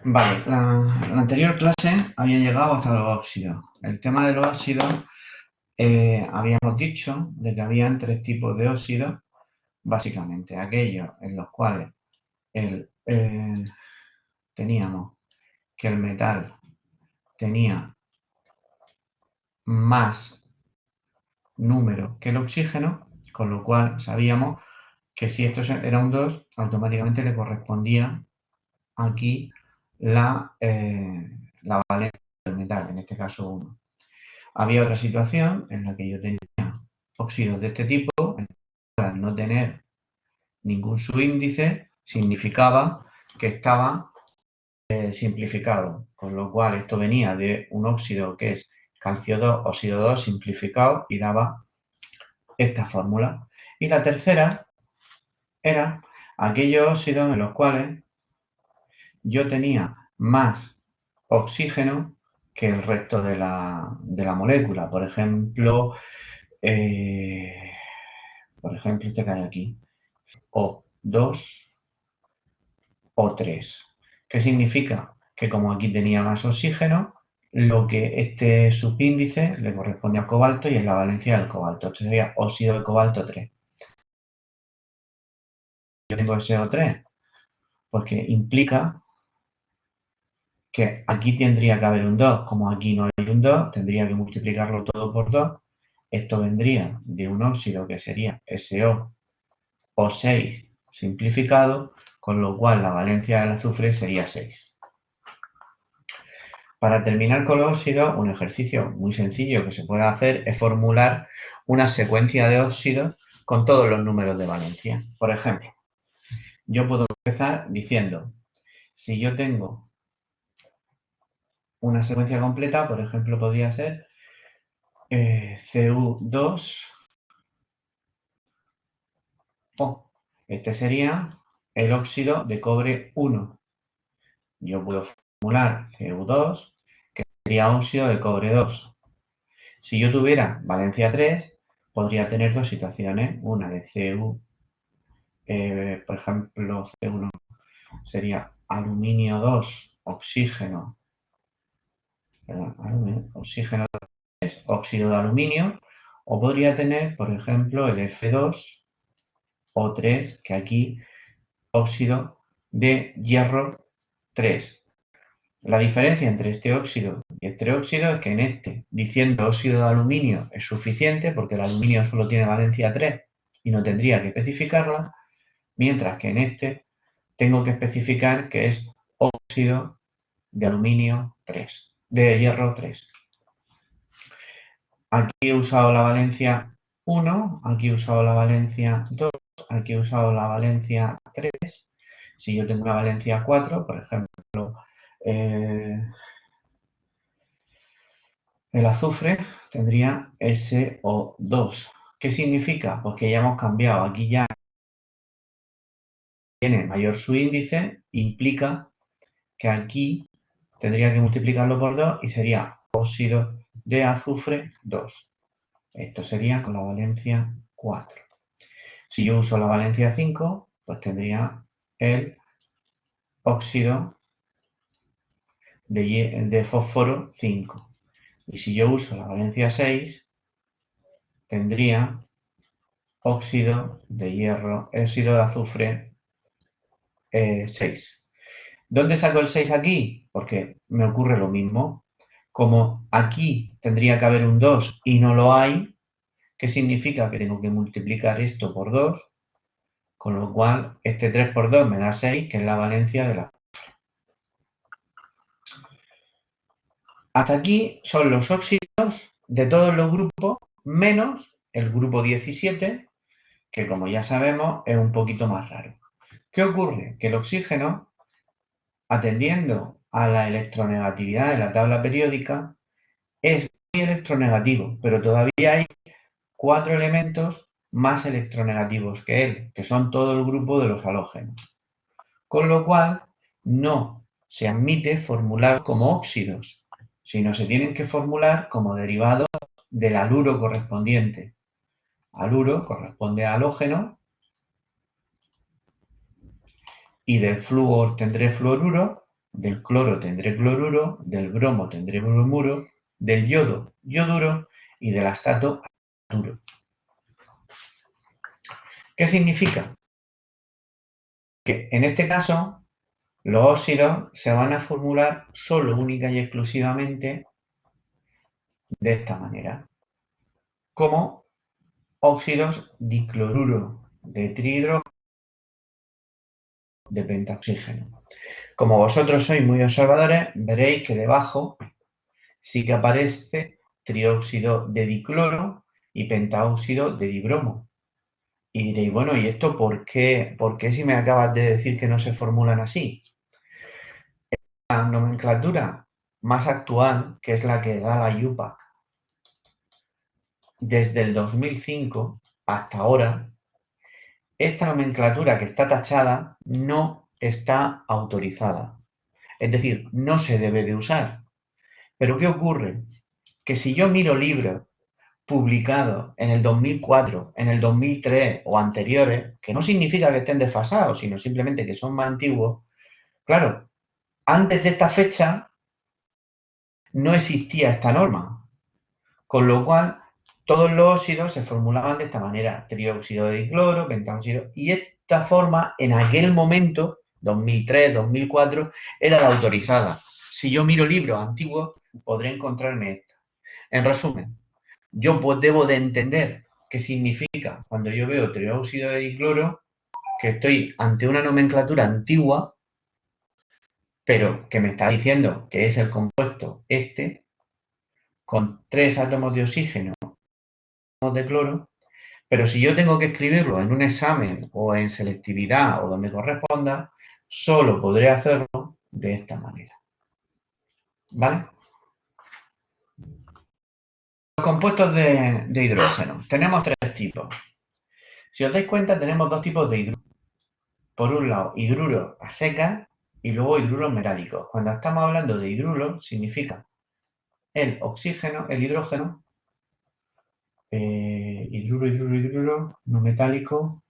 Vale, la anterior clase había llegado hasta los óxidos. El tema de los óxidos, habíamos dicho de que habían tres tipos de óxidos, básicamente aquellos en los cuales el, teníamos que el metal tenía más número que el oxígeno, con lo cual sabíamos que si esto era un 2, automáticamente le correspondía aquí la valencia del metal, en este caso 1. Había otra situación en la que yo tenía óxidos de este tipo, al no tener ningún subíndice, significaba que estaba simplificado, con lo cual esto venía de un óxido que es calcio 2, óxido 2 simplificado y daba esta fórmula. Y la tercera era aquellos óxidos en los cuales yo tenía más oxígeno que el resto de la molécula. Por ejemplo, este que hay aquí, O2, O3. ¿Qué significa? Que como aquí tenía más oxígeno, lo que este subíndice le corresponde al cobalto y es la valencia del cobalto. Esto sería óxido de cobalto 3. Yo tengo ese O3 porque implica que aquí tendría que haber un 2. Como aquí no hay un 2, tendría que multiplicarlo todo por 2. Esto vendría de un óxido que sería SO o 6 simplificado, con lo cual la valencia del azufre sería 6. Para terminar con los óxidos, un ejercicio muy sencillo que se puede hacer es formular una secuencia de óxidos con todos los números de valencia. Por ejemplo, yo puedo empezar diciendo, si yo tengo una secuencia completa, por ejemplo, podría ser Cu2, O. Este sería el óxido de cobre 1. Yo puedo formular Cu2, que sería óxido de cobre 2. Si yo tuviera valencia 3, podría tener dos situaciones. Una de Cu, por ejemplo, C1 sería aluminio 2, oxígeno, perdón, oxígeno 3, óxido de aluminio, o podría tener, por ejemplo, el F2 o 3, que aquí óxido de hierro 3. La diferencia entre este óxido y este óxido es que en este, diciendo óxido de aluminio, es suficiente porque el aluminio solo tiene valencia 3 y no tendría que especificarla, mientras que en este tengo que especificar que es óxido de aluminio 3, de hierro 3. Aquí he usado la valencia 1, aquí he usado la valencia 2, aquí he usado la valencia 3. Si yo tengo una valencia 4, por ejemplo, el azufre tendría SO2. ¿Qué significa? Pues que ya hemos cambiado. Aquí ya tiene mayor subíndice, implica que aquí tendría que multiplicarlo por 2 y sería óxido de azufre 2. Esto sería con la valencia 4. Si yo uso la valencia 5, pues tendría el óxido de fósforo 5. Y si yo uso la valencia 6, tendría óxido de hierro, óxido de azufre 6. ¿Dónde saco el 6 aquí? Porque me ocurre lo mismo. Como aquí tendría que haber un 2 y no lo hay, ¿qué significa? Que tengo que multiplicar esto por 2, con lo cual este 3 por 2 me da 6, que es la valencia de la. Hasta aquí son los óxidos de todos los grupos, menos el grupo 17, que como ya sabemos es un poquito más raro. ¿Qué ocurre? Que el oxígeno, atendiendo a la electronegatividad de la tabla periódica, es muy electronegativo, pero todavía hay 4 elementos más electronegativos que él, que son todo el grupo de los halógenos. Con lo cual, no se admite formular como óxidos, sino se tienen que formular como derivados del haluro correspondiente. Haluro corresponde a halógeno y del flúor tendré fluoruro del cloro tendré cloruro, del bromo tendré bromuro, del yodo, yoduro y del astato, duro. ¿Qué significa? Que en este caso los óxidos se van a formular solo, única y exclusivamente de esta manera, como óxidos dicloruro de trihidrógeno de pentaoxígeno. Como vosotros sois muy observadores, veréis que debajo sí que aparece trióxido de dicloro y pentaóxido de dibromo. Y diréis, bueno, ¿y esto por qué si me acabas de decir que no se formulan así? La nomenclatura más actual, que es la que da la IUPAC, desde el 2005 hasta ahora, esta nomenclatura que está tachada no está autorizada. Es decir, no se debe de usar. ¿Pero qué ocurre? Que si yo miro libros publicados en el 2004, en el 2003 o anteriores, que no significa que estén desfasados, sino simplemente que son más antiguos, claro, antes de esta fecha no existía esta norma, con lo cual todos los óxidos se formulaban de esta manera, trióxido de dicloro, pentóxido, y esta forma en aquel momento, 2003, 2004, era la autorizada. Si yo miro libros antiguos, podré encontrarme esto. En resumen, yo pues debo de entender qué significa cuando yo veo trióxido de dicloro, que estoy ante una nomenclatura antigua, pero que me está diciendo que es el compuesto este, con 3 átomos de oxígeno de cloro, pero si yo tengo que escribirlo en un examen o en selectividad o donde corresponda, solo podré hacerlo de esta manera. ¿Vale? Los compuestos de hidrógeno. Tenemos 3 tipos. Si os dais cuenta, tenemos 2 tipos de hidrógeno. Por un lado, hidruros a secas y luego hidruros metálicos. Cuando estamos hablando de hidruros, significa el oxígeno, el hidrógeno, hidruro, no metálico.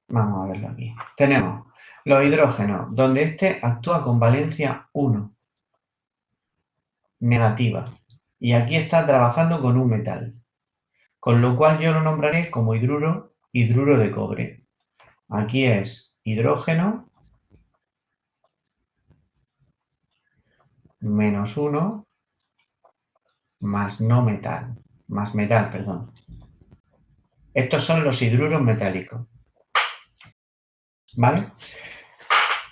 Vamos a verlo aquí. Tenemos los hidrógenos, donde este actúa con valencia 1, negativa. Y aquí está trabajando con un metal. Con lo cual yo lo nombraré como hidruro de cobre. Aquí es hidrógeno menos 1 más no metal. Más metal, perdón. Estos son los hidruros metálicos. ¿Vale?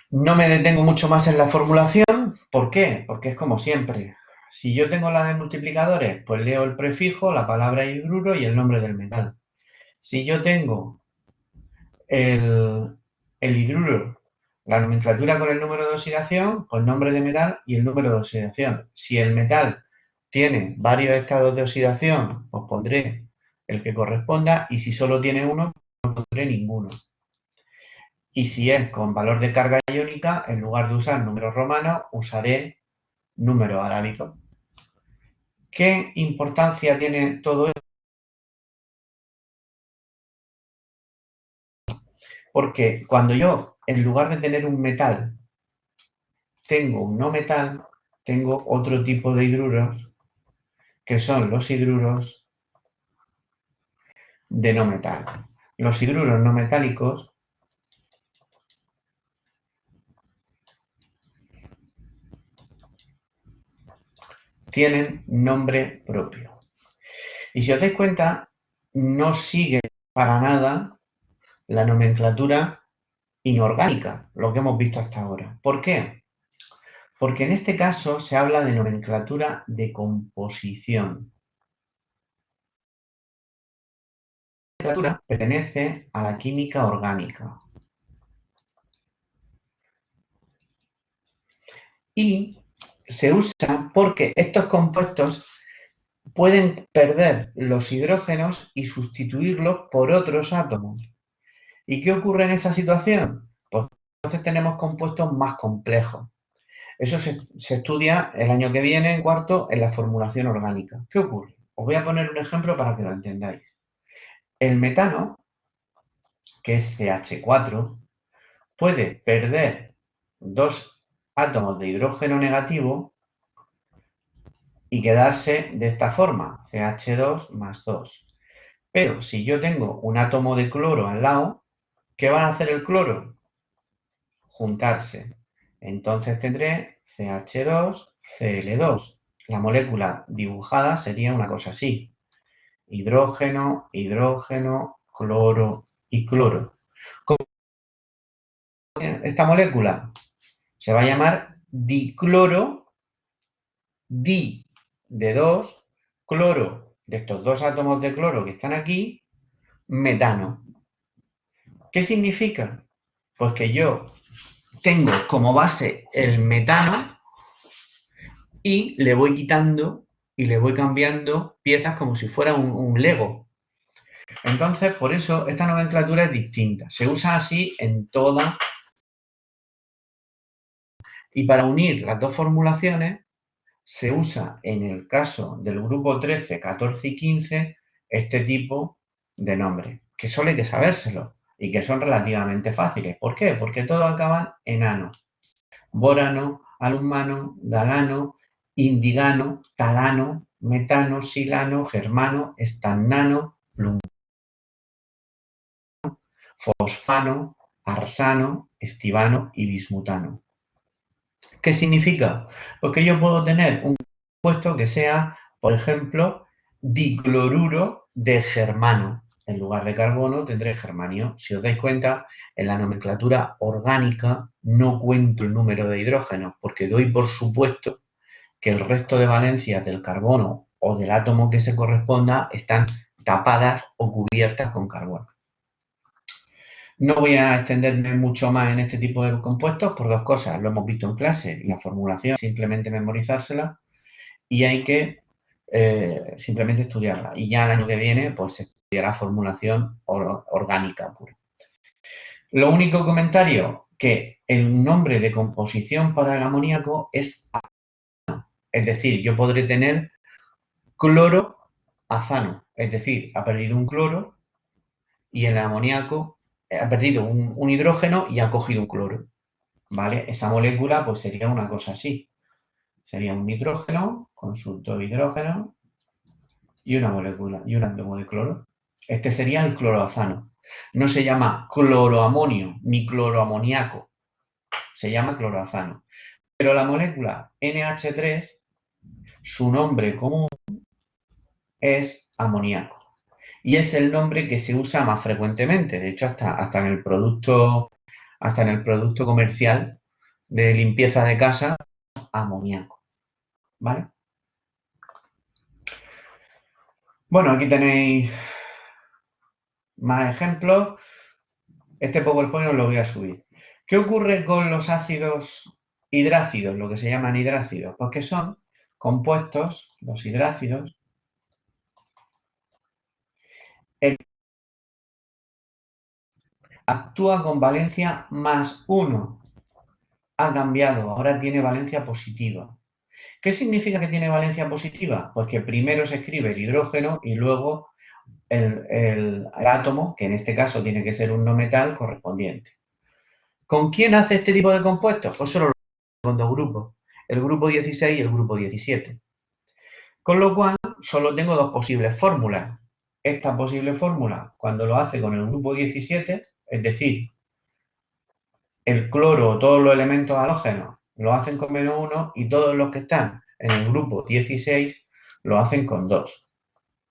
No me detengo mucho más en la formulación. ¿Por qué? Porque es como siempre. Si yo tengo la de multiplicadores, pues leo el prefijo, la palabra hidruro y el nombre del metal. Si yo tengo el hidruro, la nomenclatura con el número de oxidación, pues nombre de metal y el número de oxidación. Si el metal tiene varios estados de oxidación, pues pondré el que corresponda, y si solo tiene uno, no pondré ninguno. Y si es con valor de carga iónica, en lugar de usar números romanos, usaré números arábicos. ¿Qué importancia tiene todo esto? Porque cuando yo, en lugar de tener un metal, tengo un no metal, tengo otro tipo de hidruros, que son los hidruros de no metal. Los hidruros no metálicos tienen nombre propio. Y si os dais cuenta, no sigue para nada la nomenclatura inorgánica, lo que hemos visto hasta ahora. ¿Por qué? Porque en este caso se habla de nomenclatura de composición. La nomenclatura pertenece a la química orgánica. Y se usa porque estos compuestos pueden perder los hidrógenos y sustituirlos por otros átomos. ¿Y qué ocurre en esa situación? Pues entonces tenemos compuestos más complejos. Eso se estudia el año que viene, en cuarto, en la formulación orgánica. ¿Qué ocurre? Os voy a poner un ejemplo para que lo entendáis. El metano que es CH4, puede perder 2 átomos de hidrógeno negativo y quedarse de esta forma, CH2 más 2. Pero si yo tengo un átomo de cloro al lado, ¿qué van a hacer el cloro? Juntarse. Entonces tendré CH2, Cl2. La molécula dibujada sería una cosa así. Hidrógeno, hidrógeno, cloro y cloro. Esta molécula se va a llamar dicloro, di de 2, cloro de estos 2 átomos de cloro que están aquí, metano. ¿Qué significa? Pues que yo tengo como base el metano y le voy quitando y le voy cambiando piezas como si fuera un Lego. Entonces, por eso esta nomenclatura es distinta. Se usa así en toda. Y para unir las dos formulaciones, se usa en el caso del grupo 13, 14 y 15 este tipo de nombres, que solo hay que sabérselo y que son relativamente fáciles. ¿Por qué? Porque todos acaban en ano. Bórano, alumano, galano, indigano, talano, metano, silano, germano, estannano, fosfano, arsano, estivano y bismutano. ¿Qué significa? Pues que yo puedo tener un compuesto que sea, por ejemplo, dicloruro de germano. En lugar de carbono tendré germanio. Si os dais cuenta, en la nomenclatura orgánica no cuento el número de hidrógenos porque doy por supuesto que el resto de valencias del carbono o del átomo que se corresponda están tapadas o cubiertas con carbono. No voy a extenderme mucho más en este tipo de compuestos por dos cosas. Lo hemos visto en clase, la formulación, simplemente memorizársela y hay que simplemente estudiarla. Y ya el año que viene, pues se estudiará formulación orgánica pura. Lo único comentario, que el nombre de composición para el amoníaco es azano. Es decir, yo podré tener cloroazano. Es decir, ha perdido un cloro y el amoníaco ha perdido un hidrógeno y ha cogido un cloro, ¿vale? Esa molécula pues sería una cosa así. Sería un nitrógeno con sus 2 hidrógenos y una molécula, y un átomo de cloro. Este sería el cloroazano. No se llama cloroamonio ni cloroamoníaco, se llama cloroazano. Pero la molécula NH3, su nombre común es amoníaco. Y es el nombre que se usa más frecuentemente. De hecho, hasta en el producto comercial de limpieza de casa, amoníaco. ¿Vale? Bueno, aquí tenéis más ejemplos. Este PowerPoint os lo voy a subir. ¿Qué ocurre con los ácidos hidrácidos, lo que se llaman hidrácidos? Pues que son compuestos, los hidrácidos, actúa con valencia +1. Ha cambiado, ahora tiene valencia positiva. ¿Qué significa que tiene valencia positiva? Pues que primero se escribe el hidrógeno y luego el átomo, que en este caso tiene que ser un no metal correspondiente. ¿Con quién hace este tipo de compuestos? Pues solo con dos grupos, el grupo 16 y el grupo 17. Con lo cual, solo tengo dos posibles fórmulas. Esta posible fórmula, cuando lo hace con el grupo 17, es decir, el cloro o todos los elementos halógenos lo hacen con -1 y todos los que están en el grupo 16 lo hacen con 2.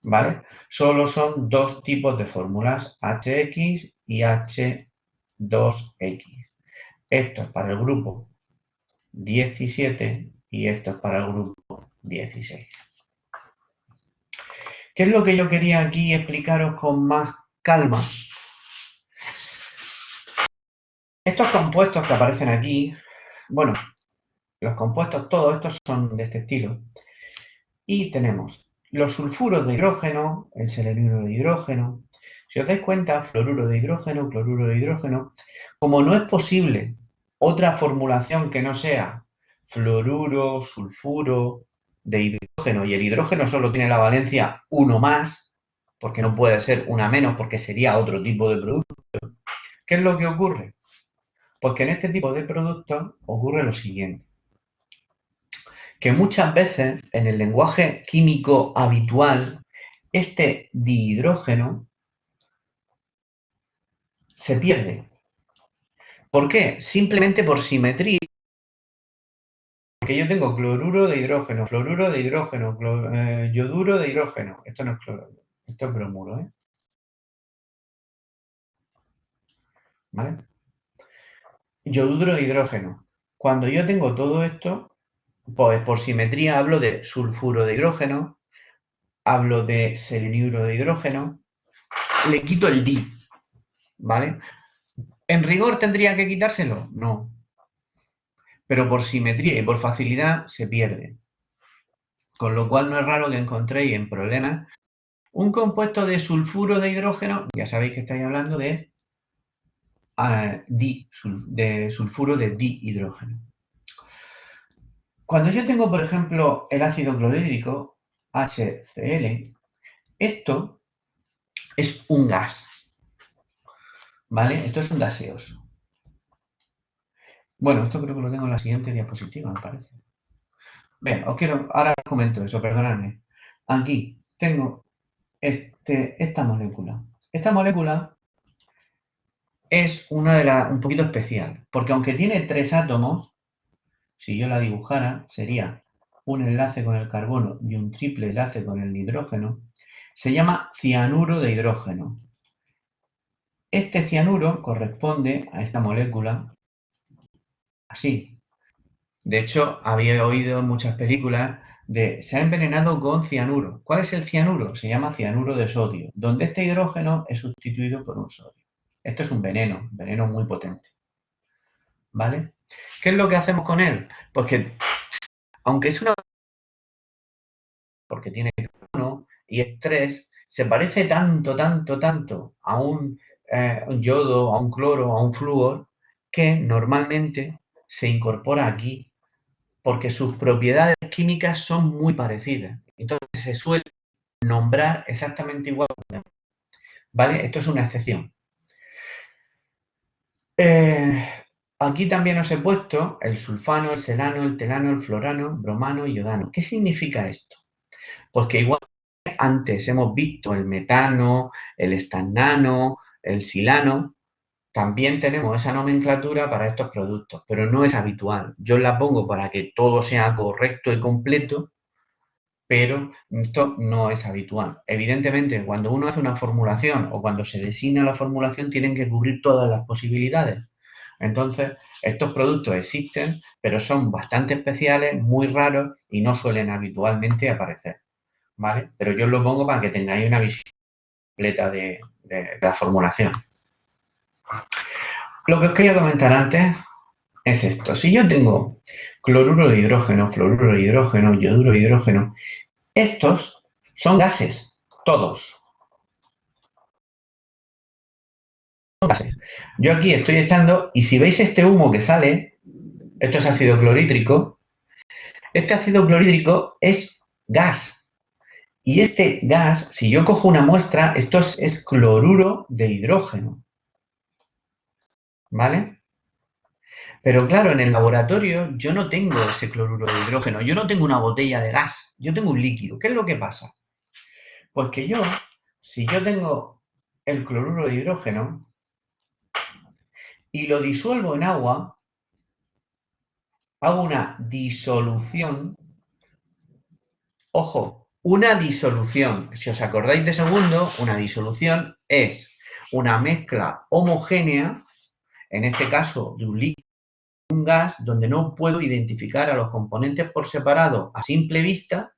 ¿Vale? Solo son dos tipos de fórmulas, HX y H2X. Esto es para el grupo 17 y esto es para el grupo 16. ¿Qué es lo que yo quería aquí explicaros con más calma? Estos compuestos que aparecen aquí, bueno, los compuestos todos estos son de este estilo. Y tenemos los sulfuros de hidrógeno, el selenuro de hidrógeno. Si os dais cuenta, fluoruro de hidrógeno, cloruro de hidrógeno. Como no es posible otra formulación que no sea fluoruro, sulfuro de hidrógeno, y el hidrógeno solo tiene la valencia 1 más, porque no puede ser una menos, porque sería otro tipo de producto. ¿Qué es lo que ocurre? Pues que en este tipo de productos ocurre lo siguiente, que muchas veces en el lenguaje químico habitual, este dihidrógeno se pierde. ¿Por qué? Simplemente por simetría. Porque yo tengo cloruro de hidrógeno, fluoruro de hidrógeno, yoduro de hidrógeno. Esto no es cloruro, esto es bromuro, ¿eh? ¿Vale? Yoduro de hidrógeno. Cuando yo tengo todo esto, pues por simetría hablo de sulfuro de hidrógeno, hablo de seleniuro de hidrógeno, le quito el di, ¿vale? ¿En rigor tendría que quitárselo? No. Pero por simetría y por facilidad se pierde. Con lo cual no es raro que encontréis en problemas un compuesto de sulfuro de hidrógeno, ya sabéis que estáis hablando de, sulfuro de dihidrógeno. Cuando yo tengo, por ejemplo, el ácido clorhídrico, HCl, esto es un gas, ¿vale? Esto es un gaseoso. Bueno, esto creo que lo tengo en la siguiente diapositiva, me parece. Bien, ahora os comento eso, perdonadme. Aquí tengo esta molécula. Esta molécula es un poquito especial, porque aunque tiene 3 átomos, si yo la dibujara, sería un enlace con el carbono y un triple enlace con el nitrógeno, se llama cianuro de hidrógeno. Este cianuro corresponde a esta molécula así. De hecho, había oído en muchas películas de se ha envenenado con cianuro. ¿Cuál es el cianuro? Se llama cianuro de sodio, donde este hidrógeno es sustituido por un sodio. Esto es un veneno muy potente. ¿Vale? ¿Qué es lo que hacemos con él? Pues que, aunque es una... porque tiene carbono y es 3, se parece tanto a un yodo, a un cloro, a un flúor, que normalmente se incorpora aquí porque sus propiedades químicas son muy parecidas. Entonces se suele nombrar exactamente igual. ¿Vale? Esto es una excepción. Aquí también os he puesto el sulfano, el selano, el telano, el florano, bromano y iodano. ¿Qué significa esto? Pues que igual que antes hemos visto el metano, el estannano, el silano, también tenemos esa nomenclatura para estos productos, pero no es habitual. Yo la pongo para que todo sea correcto y completo, pero esto no es habitual. Evidentemente, cuando uno hace una formulación o cuando se designa la formulación, tienen que cubrir todas las posibilidades. Entonces, estos productos existen, pero son bastante especiales, muy raros y no suelen habitualmente aparecer. ¿Vale? Pero yo os lo pongo para que tengáis una visión completa de la formulación. Lo que os quería comentar antes es esto. Si yo tengo cloruro de hidrógeno, fluoruro de hidrógeno, yoduro de hidrógeno, estos son gases, todos. Son gases. Yo aquí estoy echando, y si veis este humo que sale, esto es ácido clorhídrico, este ácido clorhídrico es gas. Y este gas, si yo cojo una muestra, esto es cloruro de hidrógeno. ¿Vale? Pero claro, en el laboratorio yo no tengo ese cloruro de hidrógeno, yo no tengo una botella de gas, yo tengo un líquido. ¿Qué es lo que pasa? Pues que yo, si yo tengo el cloruro de hidrógeno y lo disuelvo en agua, hago una disolución. Ojo, una disolución. Si os acordáis de segundo, una disolución es una mezcla homogénea, en este caso de un líquido, un gas, donde no puedo identificar a los componentes por separado a simple vista,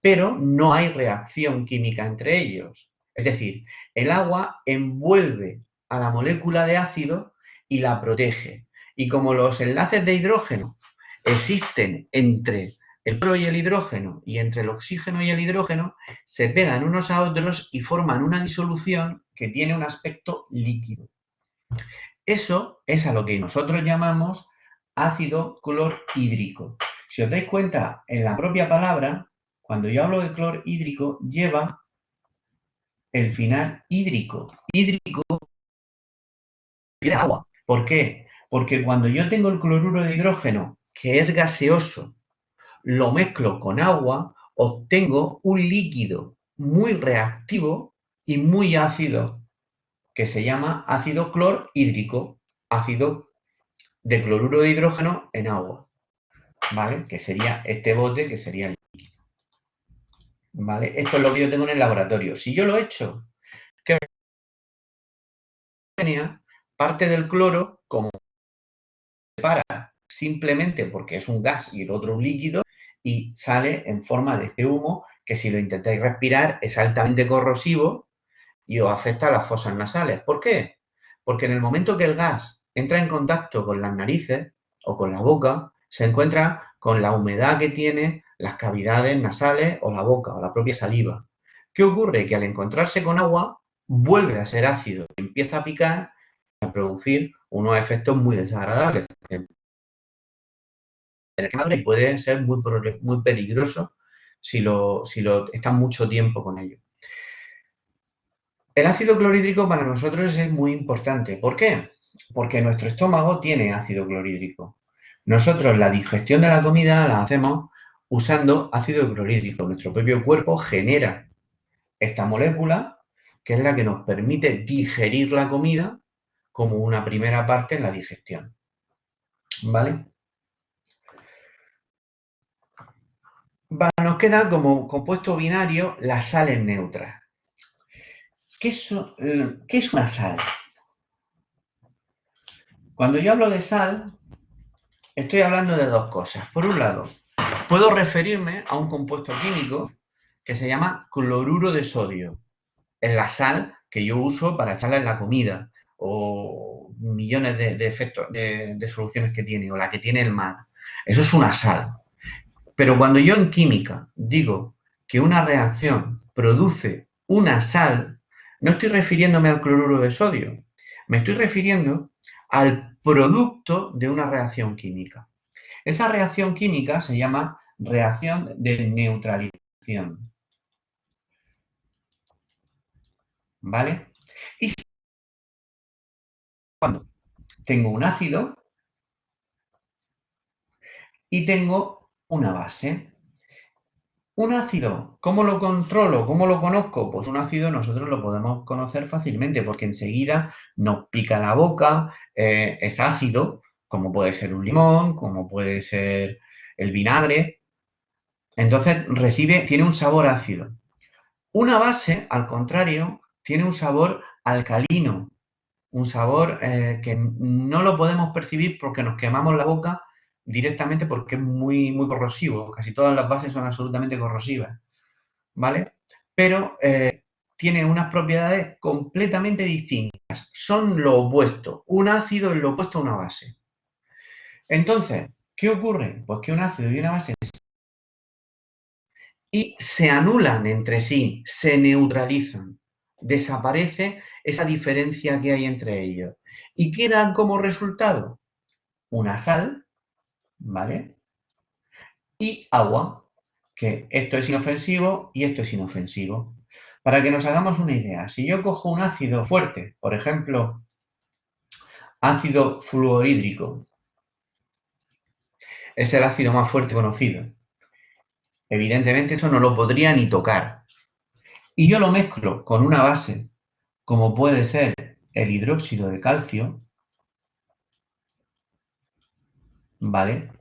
pero no hay reacción química entre ellos. Es decir, el agua envuelve a la molécula de ácido y la protege. Y como los enlaces de hidrógeno existen entre el cloro y el hidrógeno y entre el oxígeno y el hidrógeno, se pegan unos a otros y forman una disolución que tiene un aspecto líquido. Eso es a lo que nosotros llamamos ácido clorhídrico. Si os dais cuenta, en la propia palabra, cuando yo hablo de clorhídrico, lleva el final hídrico. Hídrico respira agua. ¿Por qué? Porque cuando yo tengo el cloruro de hidrógeno, que es gaseoso, lo mezclo con agua, obtengo un líquido muy reactivo y muy ácido, que se llama ácido clorhídrico, ácido de cloruro de hidrógeno en agua, ¿vale? Que sería este bote, que sería el líquido, ¿vale? Esto es lo que yo tengo en el laboratorio. Si yo lo echo, ¿qué tenía? Parte del cloro, como se separa simplemente porque es un gas y el otro un líquido, y sale en forma de este humo que si lo intentáis respirar es altamente corrosivo y os afecta a las fosas nasales. ¿Por qué? Porque en el momento que el gas entra en contacto con las narices o con la boca, se encuentra con la humedad que tiene las cavidades nasales o la boca o la propia saliva. ¿Qué ocurre? Que al encontrarse con agua vuelve a ser ácido, empieza a picar y a producir unos efectos muy desagradables. Y puede ser muy peligroso si lo están mucho tiempo con ello. El ácido clorhídrico para nosotros es muy importante. ¿Por qué? Porque nuestro estómago tiene ácido clorhídrico. Nosotros la digestión de la comida la hacemos usando ácido clorhídrico. Nuestro propio cuerpo genera esta molécula que es la que nos permite digerir la comida como una primera parte en la digestión. ¿Vale? Nos queda como compuesto binario las sales neutras. ¿Qué es una sal? Cuando yo hablo de sal, estoy hablando de dos cosas. Por un lado, puedo referirme a un compuesto químico que se llama cloruro de sodio. Es la sal que yo uso para echarla en la comida o millones de efectos, de soluciones que tiene o la que tiene el mar. Eso es una sal. Pero cuando yo en química digo que una reacción produce una sal, no estoy refiriéndome al cloruro de sodio, me estoy refiriendo al producto de una reacción química. Esa reacción química se llama reacción de neutralización. ¿Vale? Y cuando tengo un ácido y tengo una base. Un ácido, ¿cómo lo controlo? ¿Cómo lo conozco? Pues un ácido nosotros lo podemos conocer fácilmente porque enseguida nos pica la boca, es ácido, como puede ser un limón, como puede ser el vinagre. Entonces tiene un sabor ácido. Una base, al contrario, tiene un sabor alcalino, un sabor que no lo podemos percibir porque nos quemamos la boca directamente porque es muy, muy corrosivo. Casi todas las bases son absolutamente corrosivas. ¿Vale? Pero tiene unas propiedades completamente distintas. Son lo opuesto. Un ácido es lo opuesto a una base. Entonces, ¿qué ocurre? Pues que un ácido y una base y se anulan entre sí, se neutralizan. Desaparece esa diferencia que hay entre ellos. ¿Y qué dan como resultado? Una sal, ¿vale? Y agua, que esto es inofensivo y esto es inofensivo. Para que nos hagamos una idea, si yo cojo un ácido fuerte, por ejemplo, ácido fluorhídrico, es el ácido más fuerte conocido. Evidentemente eso no lo podría ni tocar. Y yo lo mezclo con una base, como puede ser el hidróxido de calcio, ¿vale?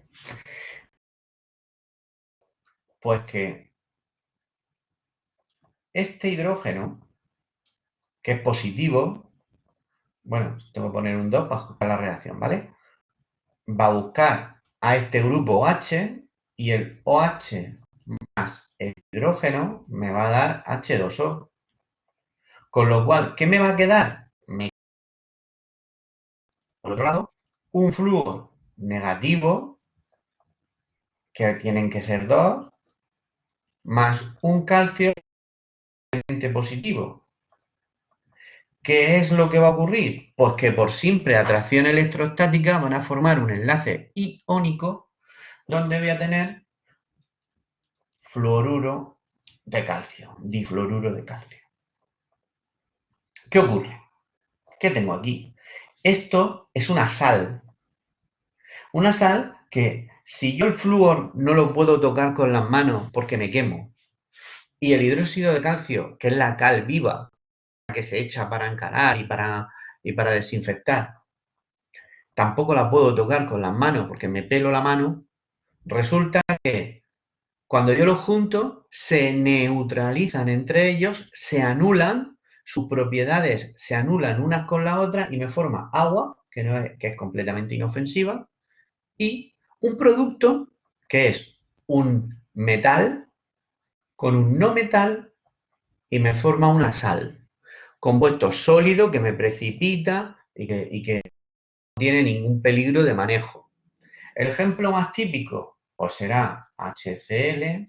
Pues que este hidrógeno, que es positivo, bueno, tengo que poner un 2 para ajustar la reacción, ¿vale? Va a buscar a este grupo OH y el OH más el hidrógeno me va a dar H2O. Con lo cual, ¿qué me va a quedar? Por otro lado, un flúor negativo, que tienen que ser dos, más un calcio positivo. ¿Qué es lo que va a ocurrir? Pues que por simple atracción electrostática van a formar un enlace iónico donde voy a tener fluoruro de calcio, difluoruro de calcio. ¿Qué ocurre? ¿Qué tengo aquí? Esto es una sal. Una sal que si yo el flúor no lo puedo tocar con las manos porque me quemo, y el hidróxido de calcio, que es la cal viva que se echa para encarar y para desinfectar, tampoco la puedo tocar con las manos porque me pelo la mano, resulta que cuando yo los junto, se neutralizan entre ellos, se anulan, sus propiedades se anulan unas con la otra y me forma agua, que es completamente inofensiva, y un producto que es un metal con un no metal y me forma una sal. Compuesto sólido que me precipita y que no tiene ningún peligro de manejo. El ejemplo más típico pues será HCl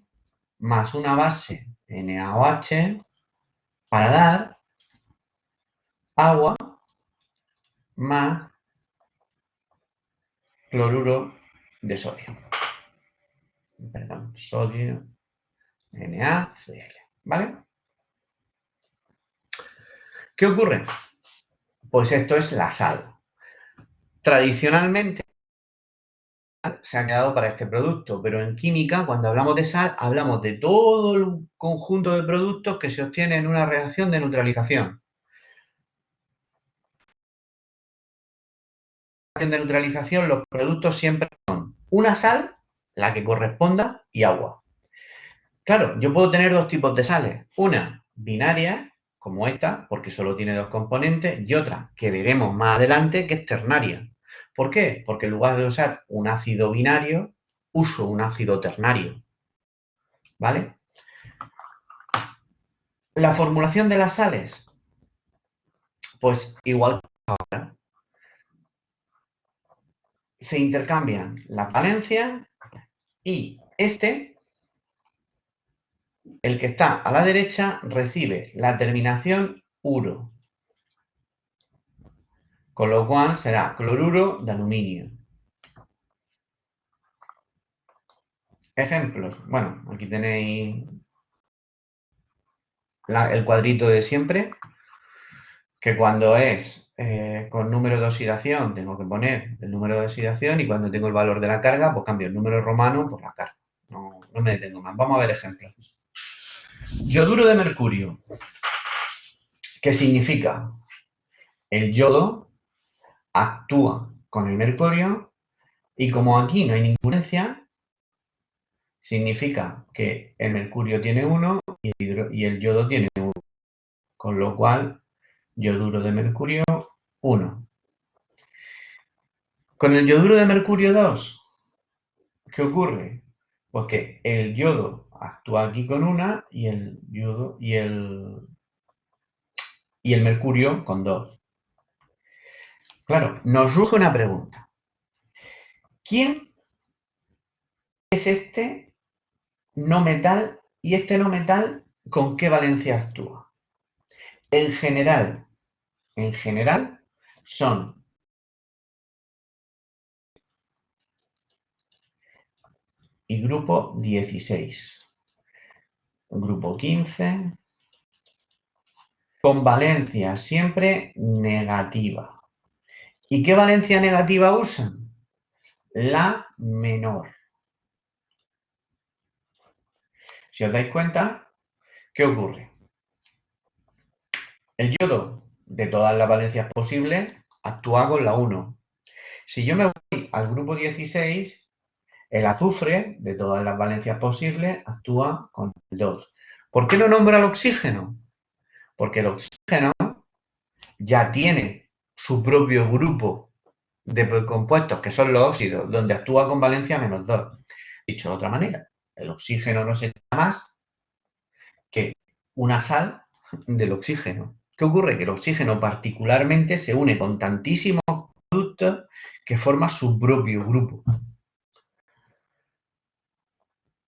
más una base NaOH para dar agua más cloruro de sodio. Perdón, sodio NaCl. ¿Vale? ¿Qué ocurre? Pues esto es la sal. Tradicionalmente se ha quedado para este producto, pero en química, cuando hablamos de sal, hablamos de todo el conjunto de productos que se obtienen en una reacción de neutralización. En la reacción de neutralización, los productos siempre son una sal, la que corresponda, y agua. Claro, yo puedo tener dos tipos de sales. Una binaria, como esta, porque solo tiene dos componentes, y otra, que veremos más adelante, que es ternaria. ¿Por qué? Porque en lugar de usar un ácido binario, uso un ácido ternario. ¿Vale? La formulación de las sales, pues igual que ahora, se intercambian las valencias y el que está a la derecha, recibe la terminación uro, con lo cual será cloruro de aluminio. Ejemplos. Bueno, aquí tenéis el cuadrito de siempre, que cuando es con número de oxidación tengo que poner el número de oxidación y cuando tengo el valor de la carga, pues cambio el número romano por la carga. No me detengo más. Vamos a ver ejemplos. Yoduro de mercurio. ¿Qué significa? El yodo actúa con el mercurio y como aquí no hay ninguna diferencia, significa que el mercurio tiene 1 y el yodo tiene 1, con lo cual yoduro de mercurio 1. Con el yoduro de mercurio 2, ¿qué ocurre? Pues que el yodo actúa aquí con una y el yodo y el mercurio con 2. Claro, nos surge una pregunta. ¿Quién es este no metal y este no metal con qué valencia actúa? En general son y grupo 16, grupo 15, con valencia siempre negativa. ¿Y qué valencia negativa usan? La menor. Si os dais cuenta, ¿qué ocurre? El yodo, de todas las valencias posibles, actúa con la 1. Si yo me voy al grupo 16, el azufre, de todas las valencias posibles, actúa con el 2. ¿Por qué no nombra el oxígeno? Porque el oxígeno ya tiene su propio grupo de compuestos, que son los óxidos, donde actúa con valencia menos 2. Dicho de otra manera, el oxígeno no se llama más que una sal del oxígeno. ¿Qué ocurre? Que el oxígeno particularmente se une con tantísimos productos que forma su propio grupo.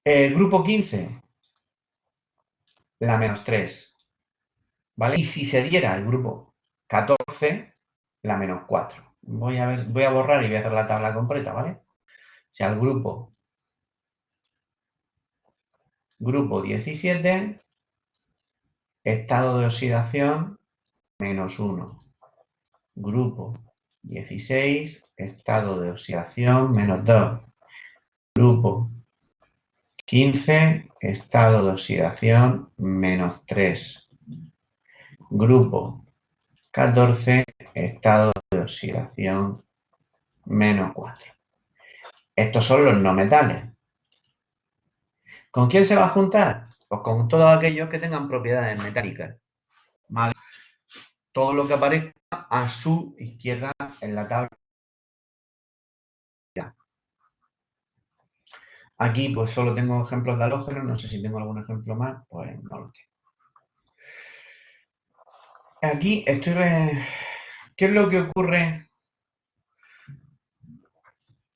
El grupo 15, la menos 3. ¿Vale? Y si se diera el grupo 14, la menos 4. Voy a borrar y voy a hacer la tabla completa, ¿vale? O sea, el grupo 17, estado de oxidación menos 1. Grupo 16, estado de oxidación, menos 2. Grupo 15, estado de oxidación, menos 3. Grupo 14, estado de oxidación, menos 4. Estos son los no metales. ¿Con quién se va a juntar? Pues con todos aquellos que tengan propiedades metálicas. ¿Vale? Todo lo que aparezca a su izquierda en la tabla. Aquí pues solo tengo ejemplos de halógenos, no sé si tengo algún ejemplo más, pues no lo tengo. Aquí estoy... ¿Qué es lo que ocurre?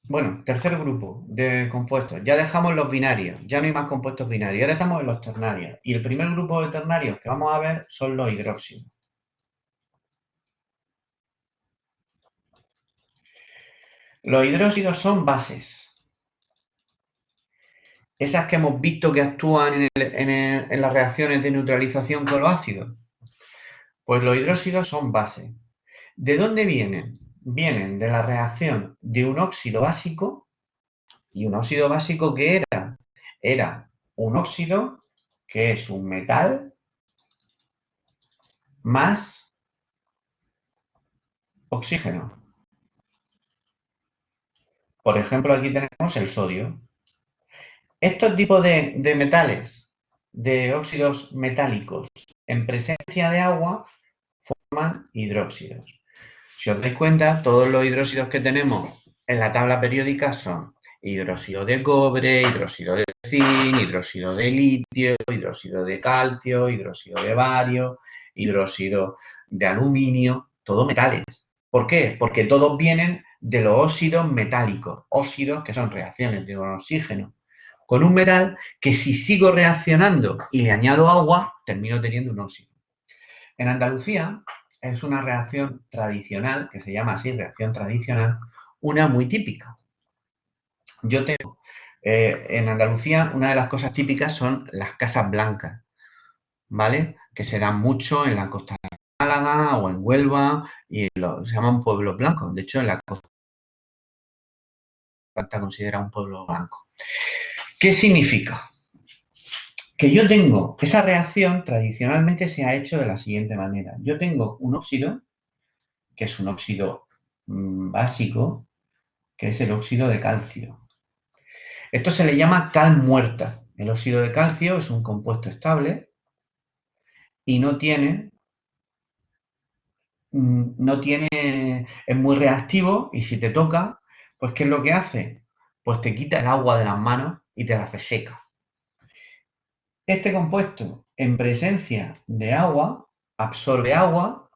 Bueno, tercer grupo de compuestos. Ya dejamos los binarios, ya no hay más compuestos binarios, ahora estamos en los ternarios. Y el primer grupo de ternarios que vamos a ver son los hidróxidos. Los hidróxidos son bases. Esas que hemos visto que actúan en las reacciones de neutralización con los ácidos. Pues los hidróxidos son bases. ¿De dónde vienen? Vienen de la reacción de un óxido básico. ¿Y un óxido básico qué era? Era un óxido que es un metal más oxígeno. Por ejemplo, aquí tenemos el sodio. Estos tipos de metales, de óxidos metálicos, en presencia de agua, forman hidróxidos. Si os dais cuenta, todos los hidróxidos que tenemos en la tabla periódica son hidróxido de cobre, hidróxido de zinc, hidróxido de litio, hidróxido de calcio, hidróxido de bario, hidróxido de aluminio, todos metales. ¿Por qué? Porque todos vienen de los óxidos metálicos, óxidos que son reacciones de oxígeno con un metal que si sigo reaccionando y le añado agua, termino teniendo un óxido. En Andalucía es una reacción tradicional, que se llama así, reacción tradicional, una muy típica. Yo tengo, en Andalucía, una de las cosas típicas son las casas blancas, ¿vale? Que se dan mucho en la costa de Málaga o en Huelva y se llaman pueblos blancos. De hecho, en la costa está considerada un pueblo blanco. ¿Qué significa? Que yo tengo, esa reacción tradicionalmente se ha hecho de la siguiente manera. Yo tengo un óxido, que es un óxido básico, que es el óxido de calcio. Esto se le llama cal muerta. El óxido de calcio es un compuesto estable y no tiene, es muy reactivo y si te toca, pues ¿qué es lo que hace? Pues te quita el agua de las manos y te la reseca. Este compuesto, en presencia de agua, absorbe agua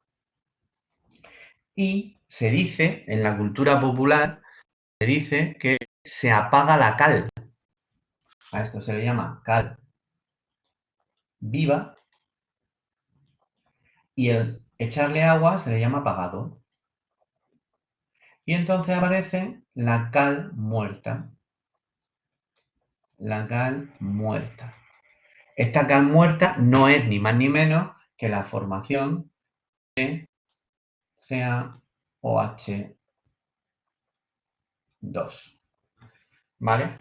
y se dice, en la cultura popular, se dice que se apaga la cal. A esto se le llama cal viva y el echarle agua se le llama apagado. Y entonces aparece la cal muerta. La cal muerta. Esta cal muerta no es ni más ni menos que la formación de CaOH2. ¿Vale?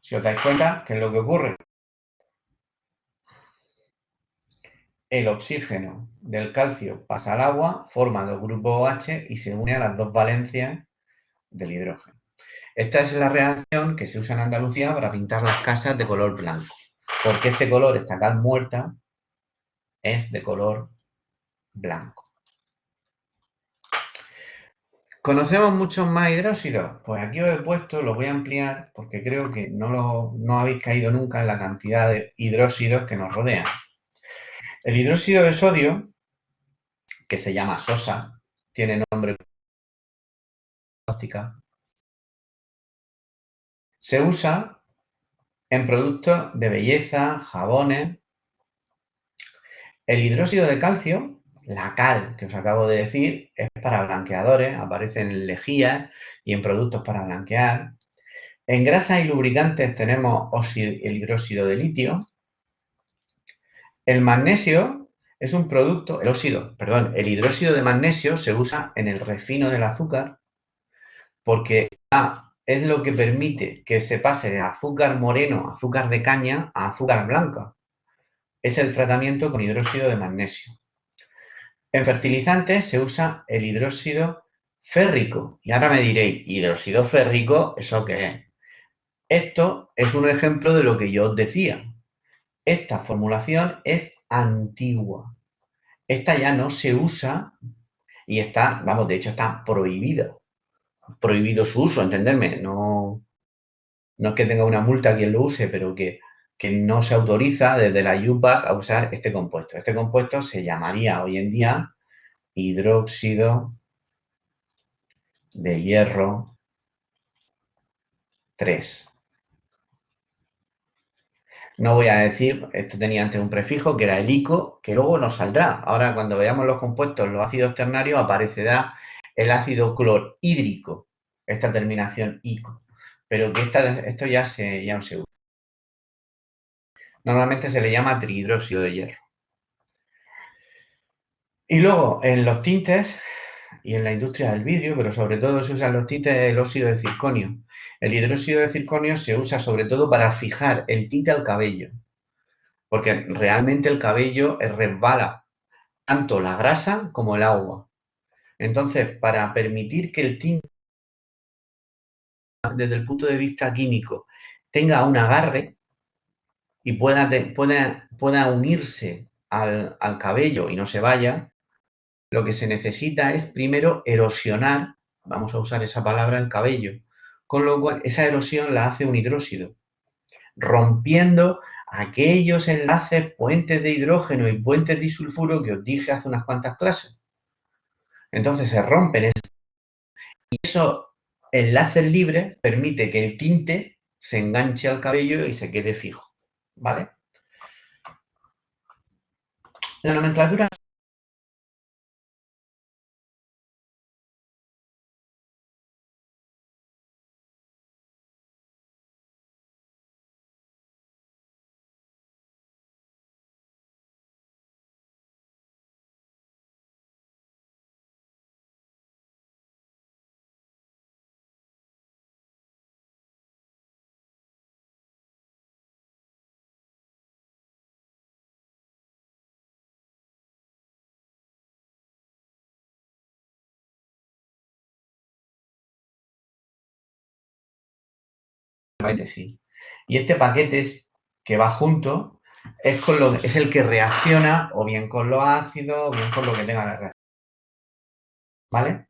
Si os dais cuenta, ¿qué es lo que ocurre? El oxígeno del calcio pasa al agua, forma dos grupos OH y se une a las dos valencias del hidrógeno. Esta es la reacción que se usa en Andalucía para pintar las casas de color blanco. Porque este color, esta cal muerta, es de color blanco. ¿Conocemos muchos más hidróxidos? Pues aquí os he puesto, lo voy a ampliar porque creo que no habéis caído nunca en la cantidad de hidróxidos que nos rodean. El hidróxido de sodio, que se llama sosa, tiene nombre tóxica, se usa en productos de belleza, jabones. El hidróxido de calcio, la cal que os acabo de decir, es para blanqueadores, aparece en lejías y en productos para blanquear. En grasas y lubricantes tenemos el hidróxido de litio. El magnesio es un producto, el hidróxido de magnesio se usa en el refino del azúcar porque es lo que permite que se pase de azúcar moreno, azúcar de caña, a azúcar blanca. Es el tratamiento con hidróxido de magnesio. En fertilizantes se usa el hidróxido férrico. Y ahora me diréis, ¿hidróxido férrico? ¿Eso qué es? Esto es un ejemplo de lo que yo os decía. Esta formulación es antigua. Esta ya no se usa y está, vamos, de hecho está prohibida. Prohibido su uso, entenderme. No, no es que tenga una multa quien lo use, pero que no se autoriza desde la UPAC a usar este compuesto. Este compuesto se llamaría hoy en día hidróxido de hierro 3. No voy a decir, esto tenía antes un prefijo que era el ico, que luego nos saldrá. Ahora cuando veamos los compuestos, los ácidos ternarios, aparecerá el ácido clorhídrico, esta terminación ico. Pero que esto ya no se usa. Normalmente se le llama trihidróxido de hierro. Y luego en los tintes y en la industria del vidrio, pero sobre todo se usan los tintes el óxido de circonio. El hidróxido de circonio se usa sobre todo para fijar el tinte al cabello, porque realmente el cabello resbala tanto la grasa como el agua. Entonces, para permitir que el tinte, desde el punto de vista químico, tenga un agarre y pueda unirse al cabello y no se vaya, lo que se necesita es primero erosionar, vamos a usar esa palabra, el cabello, con lo cual esa erosión la hace un hidróxido, rompiendo aquellos enlaces, puentes de hidrógeno y puentes de disulfuro que os dije hace unas cuantas clases. Entonces se rompen y esos enlaces libres permite que el tinte se enganche al cabello y se quede fijo, ¿vale? La nomenclatura sí. Y este paquete que va junto es el que reacciona o bien con los ácidos o bien con lo que tenga la reacción. ¿Vale?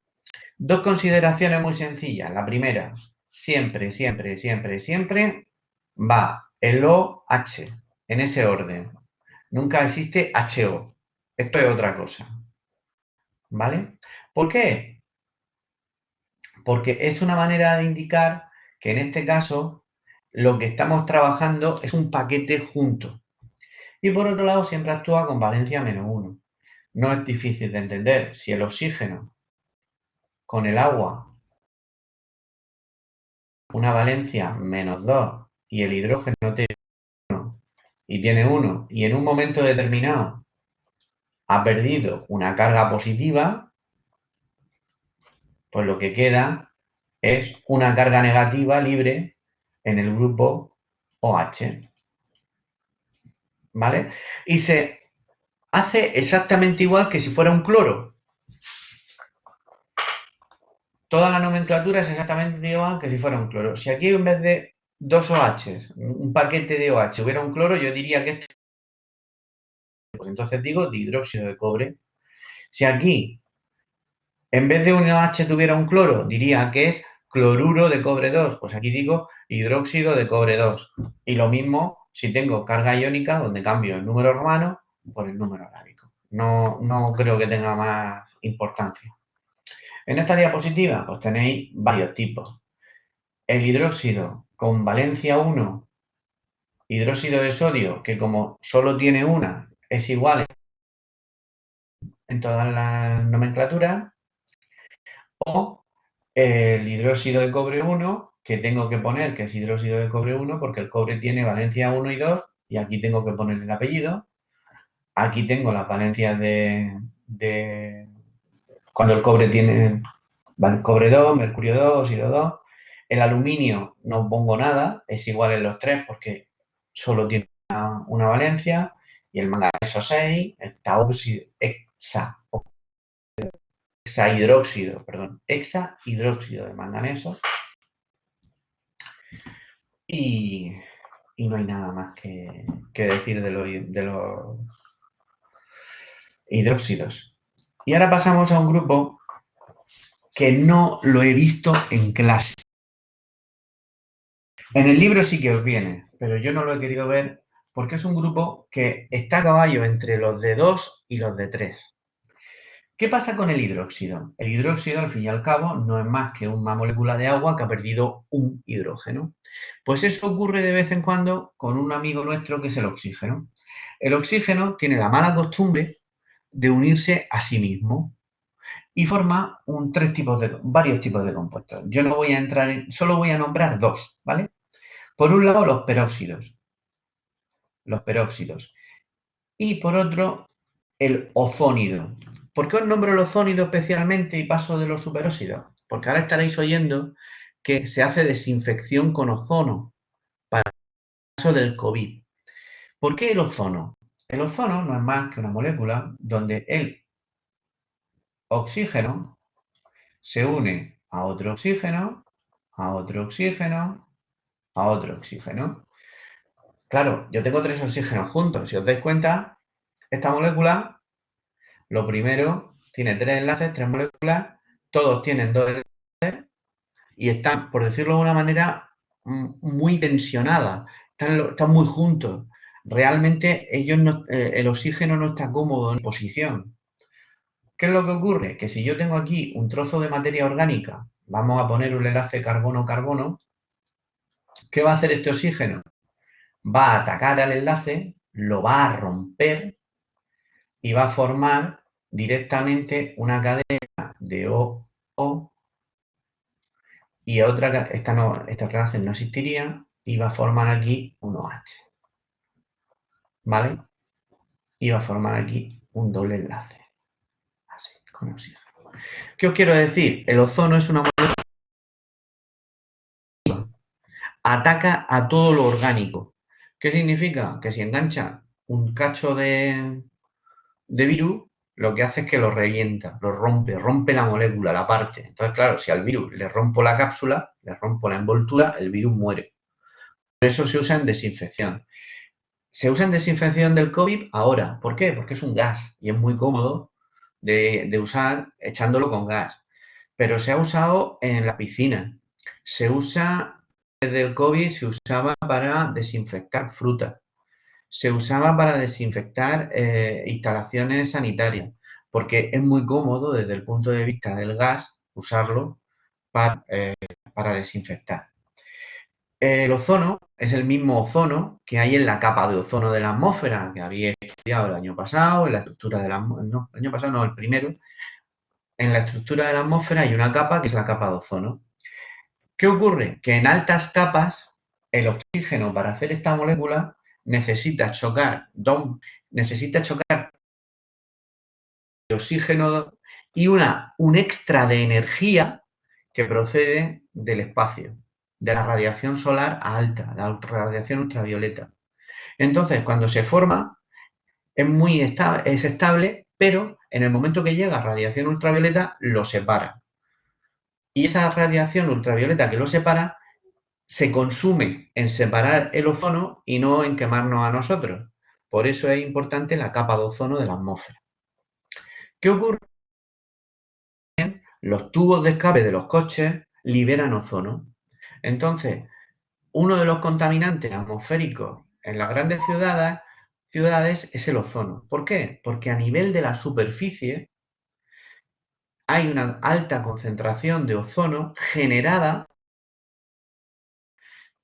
Dos consideraciones muy sencillas. La primera, siempre, siempre, siempre, siempre va el OH en ese orden. Nunca existe HO. Esto es otra cosa. ¿Vale? ¿Por qué? Porque es una manera de indicar que en este caso lo que estamos trabajando es un paquete junto. Y por otro lado, siempre actúa con valencia -1. No es difícil de entender. Si el oxígeno con el agua, una valencia -2, y el hidrógeno tiene 1, y tiene 1, y en un momento determinado ha perdido una carga positiva, pues lo que queda es una carga negativa libre en el grupo OH. ¿Vale? Y se hace exactamente igual que si fuera un cloro. Toda la nomenclatura es exactamente igual que si fuera un cloro. Si aquí en vez de dos OH, un paquete de OH, hubiera un cloro, yo diría que esto, pues entonces digo dihidróxido de cobre. Si aquí en vez de un OH tuviera un cloro, diría que es cloruro de cobre 2. Pues aquí digo hidróxido de cobre 2. Y lo mismo si tengo carga iónica, donde cambio el número romano por el número arábico. No creo que tenga más importancia. En esta diapositiva pues tenéis varios tipos. El hidróxido con valencia 1, hidróxido de sodio, que como solo tiene una, es igual en todas las nomenclaturas, o el hidróxido de cobre 1, que tengo que poner que es hidróxido de cobre 1 porque el cobre tiene valencia 1 y 2, y aquí tengo que poner el apellido, Aquí tengo las valencias cuando el cobre tiene cobre 2, mercurio 2, óxido 2. El aluminio no pongo nada, es igual en los tres porque solo tiene una valencia. Y el manganeso 6 está hexahidróxido de manganeso. Y no hay nada más que decir de los hidróxidos. Y ahora pasamos a un grupo que no lo he visto en clase. En el libro sí que os viene, pero yo no lo he querido ver porque es un grupo que está a caballo entre los de 2 y los de 3. ¿Qué pasa con el hidróxido? El hidróxido, al fin y al cabo, no es más que una molécula de agua que ha perdido un hidrógeno. Pues eso ocurre de vez en cuando con un amigo nuestro que es el oxígeno. El oxígeno tiene la mala costumbre de unirse a sí mismo y forma varios tipos de compuestos. Yo no voy a entrar solo voy a nombrar dos, ¿vale? Por un lado, los peróxidos. Y por otro, el ozónido. ¿Por qué os nombro el ozónido especialmente y paso de los superóxidos? Porque ahora estaréis oyendo que se hace desinfección con ozono para el caso del COVID. ¿Por qué el ozono? El ozono no es más que una molécula donde el oxígeno se une a otro oxígeno, a otro oxígeno, a otro oxígeno. Claro, yo tengo 3 oxígenos juntos. Si os dais cuenta, esta molécula, lo primero, tiene 3 enlaces, 3 moléculas, todos tienen 2 enlaces y están, por decirlo de una manera, muy tensionadas, están muy juntos. Realmente el oxígeno no está cómodo en posición. ¿Qué es lo que ocurre? Que si yo tengo aquí un trozo de materia orgánica, vamos a poner un enlace carbono-carbono, ¿qué va a hacer este oxígeno? Va a atacar al enlace, lo va a romper y va a formar directamente una cadena de O y esta relación no existiría y va a formar aquí un OH. ¿Vale? Y va a formar aquí un doble enlace. Así, con oxígeno. ¿Qué os quiero decir? El ozono es una molécula que ataca a todo lo orgánico. ¿Qué significa? Que si engancha un cacho de virus, lo que hace es que lo revienta, lo rompe la molécula, la parte. Entonces, claro, si al virus le rompo la cápsula, le rompo la envoltura, el virus muere. Por eso se usa en desinfección. Se usa en desinfección del COVID ahora. ¿Por qué? Porque es un gas y es muy cómodo de usar echándolo con gas. Pero se ha usado en la piscina. Se usa, desde el COVID se usaba para desinfectar frutas. Se usaba para desinfectar instalaciones sanitarias, porque es muy cómodo desde el punto de vista del gas usarlo para desinfectar. El ozono es el mismo ozono que hay en la capa de ozono de la atmósfera, que había estudiado el año pasado, en la estructura de la no, el año pasado no, el primero. En la estructura de la atmósfera hay una capa que es la capa de ozono. ¿Qué ocurre? Que en altas capas el oxígeno para hacer esta molécula necesita chocar de oxígeno y un extra de energía que procede del espacio, de la radiación solar alta, la radiación ultravioleta. Entonces, cuando se forma, es estable, pero en el momento que llega radiación ultravioleta, lo separa. Y esa radiación ultravioleta que lo separa se consume en separar el ozono y no en quemarnos a nosotros. Por eso es importante la capa de ozono de la atmósfera. ¿Qué ocurre? Los tubos de escape de los coches liberan ozono. Entonces, uno de los contaminantes atmosféricos en las grandes ciudades es el ozono. ¿Por qué? Porque a nivel de la superficie hay una alta concentración de ozono generada.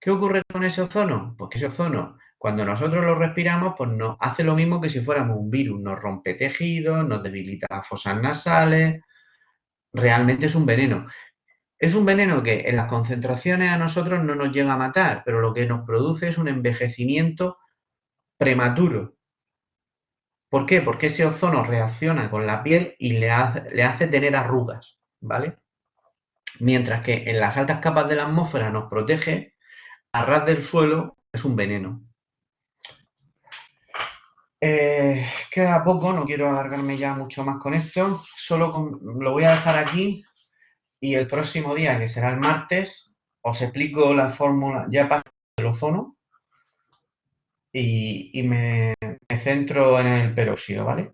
¿Qué ocurre con ese ozono? Pues que ese ozono, cuando nosotros lo respiramos, pues nos hace lo mismo que si fuéramos un virus. Nos rompe tejidos, nos debilita las fosas nasales. Realmente es un veneno. Es un veneno que en las concentraciones a nosotros no nos llega a matar, pero lo que nos produce es un envejecimiento prematuro. ¿Por qué? Porque ese ozono reacciona con la piel y le hace tener arrugas, ¿vale? Mientras que en las altas capas de la atmósfera nos protege, a ras del suelo es un veneno. Queda poco, no quiero alargarme ya mucho más con esto, lo voy a dejar aquí y el próximo día, que será el martes, os explico la fórmula, ya paso del ozono y me centro en el peróxido, ¿vale?